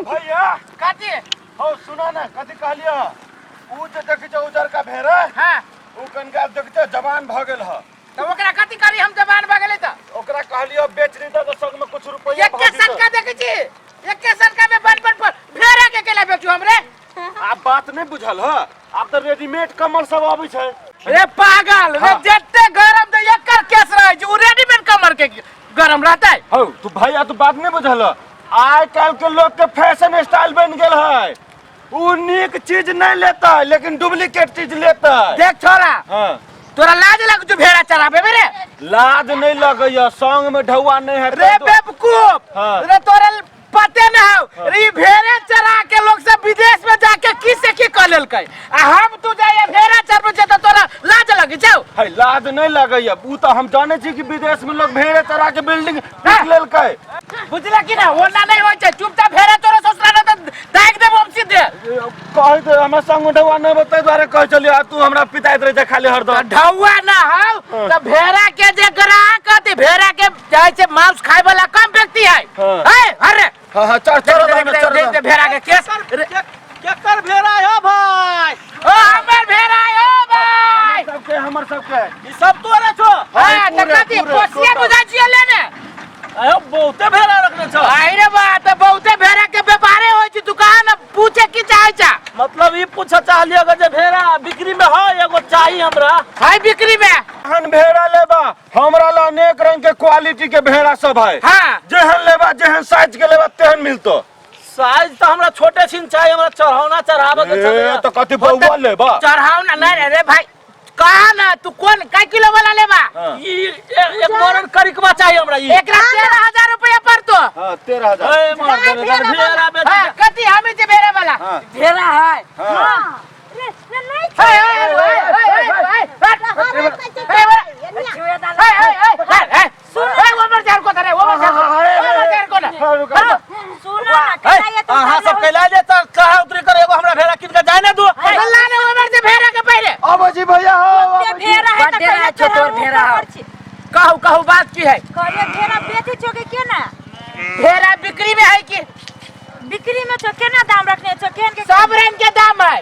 भैया काटी हो सुना ना कथी कहलियो ऊ जे देखै छ उजर का भेरा हां ऊ कनका देखै जवान भ गेल ह तो ओकरा कथी करी हम जवान भ गेलै त ओकरा कहलियो बेच दी त संग में कुछ रुपया एक के सनका देखै छी एक के सनका में बन पर भेरा के केला बेचू हमरे आप बात नहीं बुझल ह आप तो रेडीमेड कमर सब आबै छै रे पागल रे जत्ते गरम त एकर केस रहै छै उ रेडीमेड कमर के गरम रहतै हो तू भैया तू बात नहीं बुझल आज कल के लोग के फैशन स्टाइल बन गेल है उ नीक चीज नहीं लेता लेकिन डुप्लीकेट चीज लेता देख छोरा हां तोरा लाज लग तू भेड़ा चराबे रे लाज नहीं लगैया संग में ढौआ नहीं है रे बेवकूफ हाँ। रे तोरा पते न हो रे भेड़े चरा के लोग सब विदेश में जाके की से की कर लेलकै आ हम तू जाए भेड़ा चरबे छ त तोरा लाज लगे छौ है लाज नहीं लगैया ऊ तो हम जाने छी कि विदेश में लोग भेड़े चरा के बिल्डिंग देख लेलकै बुझला कि ना ओना नहीं होय छै चुपचाप भेड़ा तोरा ससुरा न दाग देबो हम सीधे कहि दे हमरा संग ढौआ नहीं बतै द्वारे कह चलिए तू हमरा पिताइत रह जा खाली हरदम ढौआ ना हो त भेड़ा के जे ग्राहक कहते भेड़ा के जाय छै मांस खाय वाला कम व्यक्ति है है अरे हां चढ़ भेड़ा के केस केकर भेड़ा है भाई ओ हमर भेड़ा है ओ भाई हमर सबके ई सब तोरे छो हां त कथि पोसिया बुझा छिए लेने अयो बहुते भेड़ा रखने छो आई रे बा त बहुते भेड़ा के व्यापारे होय छै दुकान पूछे की चाहे छा मतलब ई पूछ चाहलिए जे भेड़ा बिक्री में है एगो चाहिए हमरा हाय बिक्री में हन भेड़ा लेबा हमरा ला अनेक रंग के क्वालिटी के भेड़ा सब है हां जेहन लेबा जेहन साइज के लेबा तेहन मिलतो साइज तो हमरा छोटे छिन चाहिए हमरा चढ़ावना चढ़ावे के ए तो कथि बउवा लेबा चढ़ाओ ना नहीं रे भाई कहा ना तू कौन काय किलो वाला लेबा ई एक मोरन करिकवा चाहिए हमरा ई एकरा 13000 रुपया पड़तो हां 13000 ए मोरन भेड़ा बेच हां कथि हमें जे भेड़ा वाला भेड़ा है हां रे नहीं सुनो हां सब कैला जे त कहा उतरी कर एगो हमरा भेड़ा किन के जाय ना दू अल्लाह ने ओवर जे भेड़ा के पहले अब जी भैया हो भेड़ा है त कैला तोर भेड़ा कहू कहू बात की है करे भेड़ा बेचे छो के केना भेड़ा बिक्री में है कि बिक्री में छो केना दाम रखने छो केन के सब रंग के दाम है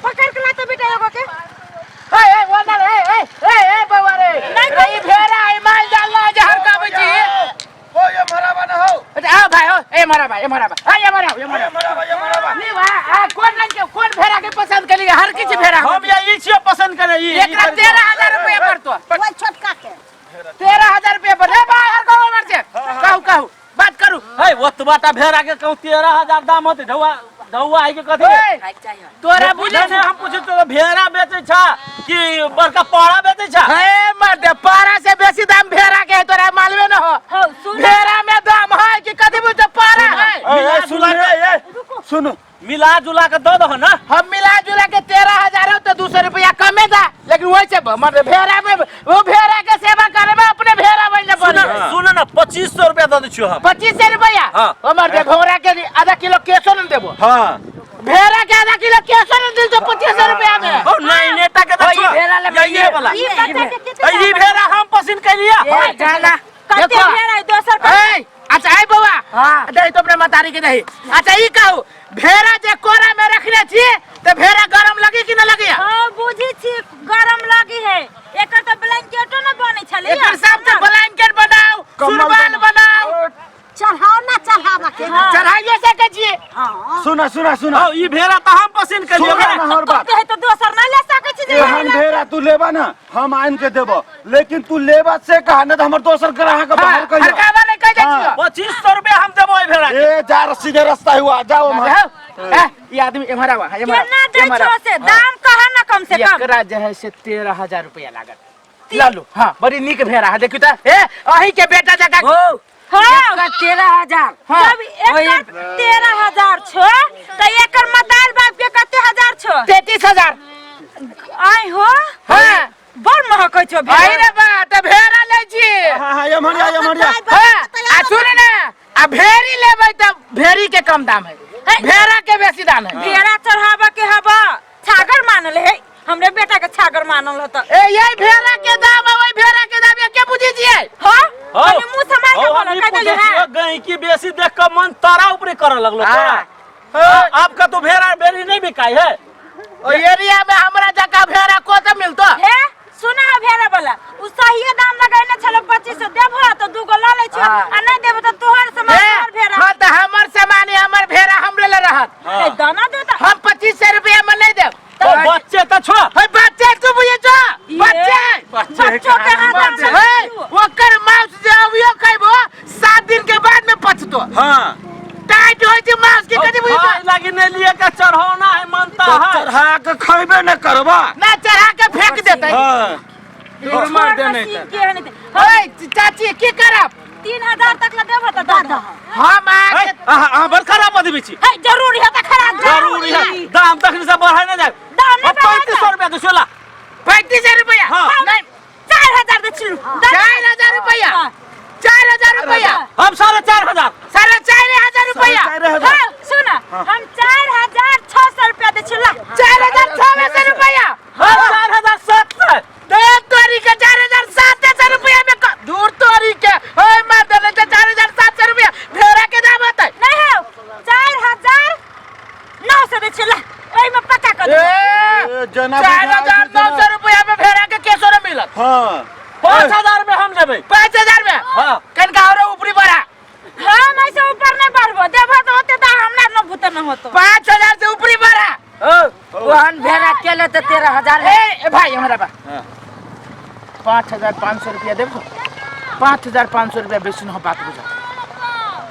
पकड़ के ला तो बेटा एगो के ए वनर ए बाबा रे नहीं भेड़ा है माल डाल ला जहर का बची ओ ये मराबा न हो आ भाई हो ए मरा भाई आ ये मरा मराबा नहीं आ कौन रंग के कौन भेड़ा के पसंद कर लिया हर किसी भेड़ा हम ये छिए पसंद करे ई एकरा 13000 रुपया पड़तो वो छोटका के 13000 रुपया पर ए भाई हर गांव में से कहू बात करू है ओतबाटा भेड़ा के कहू 13000 दाम होते ढौआ आई के कथि तोरा बुझे नहीं हम पूछे तो भेड़ा बेचे छा कि बड़का पाड़ा बेचे छा हे मर्द पारा से बेसी दाम भेड़ा के है तोरा मालूम न हो सुन भेड़ा में दाम है कि कथि बुझे पारा है सुनो मिला जुला के दो दो ना हम मिला जुला के 13000 हो तो 200 रुपया कमे था लेकिन वैसे मतलब भेड़ा में वो भेड़ा के सेवा करे में अपने भेड़ा बनने पड़े सुन ना 2500 रुपया दे छियो हम 2500 रुपया हाँ। हमर दे घोड़ा के आधा किलो केसो न देबो हां भेड़ा के आधा किलो केसो न दिल तो 2500 रुपया में ओ नहीं नेता के ओ, ये भेड़ा ले ये वाला ये बता के कितना ये भेड़ा हम पसंद कर लिया ए जाना कते भेड़ा है दोसर का ए अच्छा आई बउआ हां दे तो अपने मतारी के दही अच्छा ई कहू भेड़ा जे कोरा में रखले छी त भेड़ा गरम लगी कि न लगी हां बुझी छी गरम लगी है एकर तो ब्लैंकेटो न बने छले एकर सब से ब्लैंकेट बनाओ सुरबाल बनाओ चढ़ाओ ना चढ़ावा के चढ़ाइयो सके छी हां सुना ओ ई भेड़ा तो हम पसंद कर सुना लिया ना हर बात कहे तो दोसर न ले सके छी एहन भेड़ा तू लेबा ना हम आन के देबो लेकिन तू लेबा से कहा न त हमर दोसर ग्राहक बाहर कहियो हरकावा नहीं कह हाँ। दे 2500 रुपया हम देबो ई भेड़ा के ए जा सीधे रास्ता हुआ जाओ ये आदमी एमरा हुआ केना दे छो से दाम कहा ना कम से कम एकरा जे है से 13000 रुपया लागत लालू हां बड़ी नीक भेड़ा है देखू त ए अही के बेटा जका हां 13000 जब एक 13000 छो त एकर मदार बाप के कते हजार छो 33000 आई हो हां बड़ महक छो आई रे बा त भेड़ा ले छी हां ये मरिया हां आ सुन ना आ भेड़ी लेबै त भेड़ी के कम दाम है भेड़ा के बेसी दाम है भेड़ा चढ़ावा के हवा छागर मानल है हमरे बेटा के छागर मानल होता ए यही भेड़ा के दाम है वही भेड़ा के दाम ये के बुझी छियै हां मुंह संभाल के बोलो कह दे है गई की बेसी देख के मन तारा ऊपर करे लगलो आपका तो भेड़ा बेरी नहीं बिकाई है। ओ एरिया में हमरा जका भेड़ा को तो मिलतो हे सुना भेड़ा वाला उ सही दाम लगाइने छलो 2500 देबो तो दू गो ल ले छ आ नहीं देबो तो तोहर सामान तोहर भेड़ा। हां त हमर सामान हमर भेड़ा हमरे ले रहत। ए दाना दे त हम 2500 रुपया में नहीं देब। तो बच्चे तो छो हे बच्चे तू बुझे छ बच्चे बच्चों के हाथ में हे ओकर माउस जे अबियो कहबो 7 दिन के बाद में पचतो। हां टाइट होय छै माउस के कथि बुझे छ लगी नहीं लिए के चढ़ाना है मानता है। चढ़ा के खइबे न करबा ना चढ़ा के फेंक देतै। हां मार देने त ओए चाची की करब 3000 तक ल देबो त दादा हम आके हां बड़ खराब आदमी छी। है जरूरी है त खराब जरूरी है दाम तक से बढ़ाए ना जाए। दाम नहीं 3500 रुपया के सोला 3500 रुपया हाँ। नहीं 4000 दे छिलू 4000 रुपया 4000 रुपया हम 4500 4500 रुपया हां सुना हम 4600 रुपया दे छिला 4600 रुपया 4700 दे तोरी के 4700 रुपया में दूर तोरी के ओए मार दे 4700 रुपया भेड़ा के दाम होतै नहीं है 4900 दे छिला ओइ में पक्का कर दे। जना 4900 रुपया में भेड़ा के केसो न मिलत। हां 5000 में हम लेबै 5000 में हां कनका और ऊपरी बढ़ा हम ऐसे ऊपर नहीं बढ़बो देबो तो होते त हमरा न भूत न होतो 5000 से ऊपरी बढ़ा ओहन भेड़ा केले त 13000 ए भाई हमरा बा 5500 रुपया देबो 5500 रुपया बेसी न बात बुझा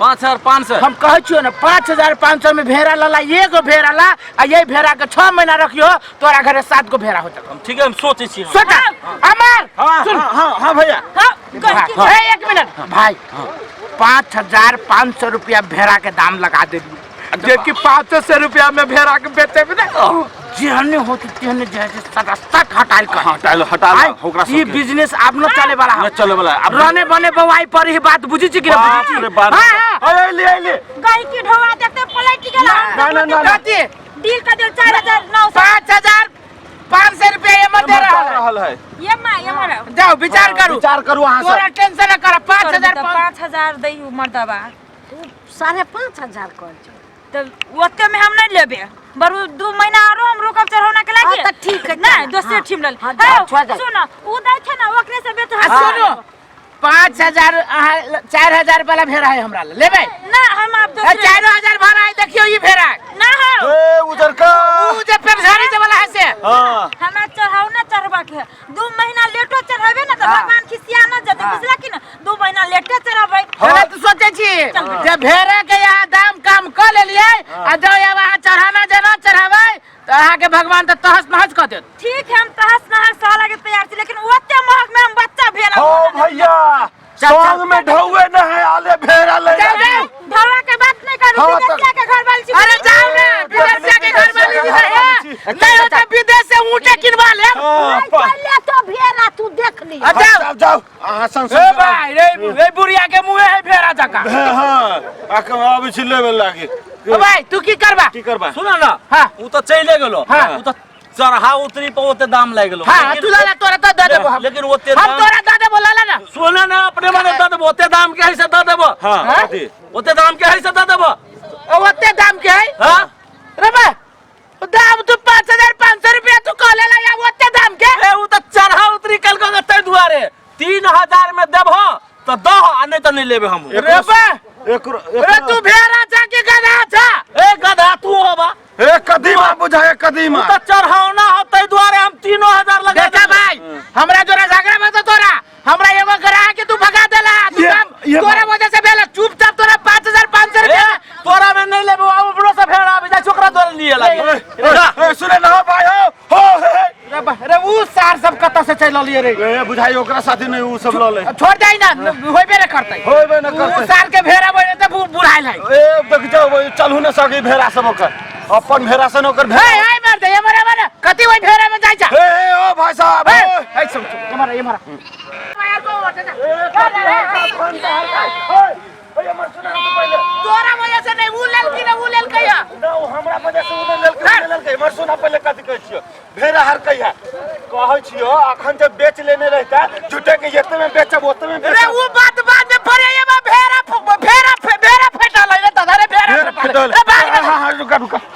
5500 हम कहै छियो न 5500 में भेड़ा लला एगो भेड़ा ला आ ये भेड़ा के 6 महीना रखियो तोरा घरे 7 गो भेड़ा होत। हम ठीक है हम सोचे छी। सोचा अमर हां सुन हां हां भैया हां ए एक मिनट भाई 5500 रुपया भेड़ा के दाम लगा दे देखि 500 रुपया में भेड़ा के बेचे भी ना जेहने होती तेहने जैसे सदस्ता हटाइल कर हटा ओकरा ई बिजनेस अब न चले वाला न चले वाला अब रहने बने बवाई पर ही बात बुझी छी कि ना बाप बुझी रे बाप हां ले गाय की ढोवा देखते पलट गेला ना कथी डील कर दे 4900 5500 रुपया ये मत दे रहा है ये मारा जाओ विचार करू विचार करू अहां तोरा टेंशन न कर 5000 दई मर्दबा 5500 कर तो ओते में हम नहीं लेबे बरु 2 महीना और हम रुकब चढ़ौना के लागी हाँ, तो ठीक है ना ना। दोसर ठीम लल हाँ, छोड़ दे। सुनो उ दै छै ना ओकरे से बेच सुनो 5000 4000 वाला भेड़ा है हमरा लेबे ना हम आप दोसर 4000 भाड़ा है देखियो ई भेड़ा ना हो ए उधर का ऊ जे पेमसारी जे वाला है से हां हमरा चढ़ौना चढ़बा के 2 महीना लेटो चढ़ाबे ना तो भगवान खिसिया न जते बुझला कि ना 2 महीना लेटे चढ़ाबे हम तो सोचे छी जे भेड़ा के यहाँ दाम काम कर लेलिए आ जो ये वहाँ चढ़ाना जना चढ़ावे तो अहाँ के भगवान तो तहस नहस कर देत। ठीक है हम तहस नहस साला के तैयार छी लेकिन ओते महक में हम बच्चा भेड़ा ओ भैया संग में ढौवे न है आले भेड़ा ले ढौवा के बात नहीं करू हाँ, विदेशिया के घर वाली छी अरे जाओ ना विदेश के घर वाली है नहीं होता विदेश से ऊँटे किनवा ले पहले तो भेड़ा तू देख ली जाओ जाओ अहां संग ए भाई रे बुढ़िया के मुंह है भेड़ा जका हां अब छिले में लागे ओ भाई तू की करबा सुना ना हाँ। उ तो चले गेलो हाँ। उ तो चढ़ा उतरी पर ओते दाम लाग गेलो हां तू ला तोरा तो दे देबो लेकिन ओते हम दाम तोरा दे देबो ला ना सुना ना अपने माने दे देबो ओते दाम के है से दे देबो हां हाँ? कथी ओते दाम के है से दे देबो ओते दाम के है हां रे बा दाम तू 5500 रुपया तू कह लेला या ओते दाम के ए उ तो चढ़ा उतरी कल के तै दुआरे 3000 में देबो तो दो आ नहीं तो नहीं लेबे हम रे बा एक रे तू भेड़ा जाके गधा था ए गधा तू होबा एक कदीमा बुझाए कदीमा उ तो चढ़ावना हो तै दुआरे हम 3000 लगा देखा भाई हमरा जोरा झगड़ा में तो तोरा हमरा एगो करा के तू भगा देला तू ये तोरा वजह से भेला चुपचाप तोरा 5500 रुपया तोरा में नहीं लेबो अब बड़ो से भेड़ा आबे जा छोकरा तोरे लिए लागे सुने ना भाई हो रे वो सार सब कत से चल लिए रे ए बुझाई ओकरा साथी नहीं उ सब ल ले छोड़ जाई ना होइबे रे करतै होइबे न वो करते सार के भेड़ा बने त बुढ़ाइल है ए देख जाओ चलू न सके भेड़ा सब ओकर अपन भेड़ा से ओकर हे भेड़ा हे मार दे मारे कति ओइ भेड़ा में जाई जा ए ओ भाई साहब हे सब ये मारा तोरा वजह से नहीं उ लेल कहिया हमरा वजह से उधर लेल के मर सुना पहले कथि कहै छियो भेड़ा हर कहिया कहै छियो अखन जब बेच लेने रहता झूठे के जते में बेचब ओते में रे वो बात बाद में पड़े ये भेड़ा फेटल है रे दादा रे भेड़ा फेटल हां रुका रुका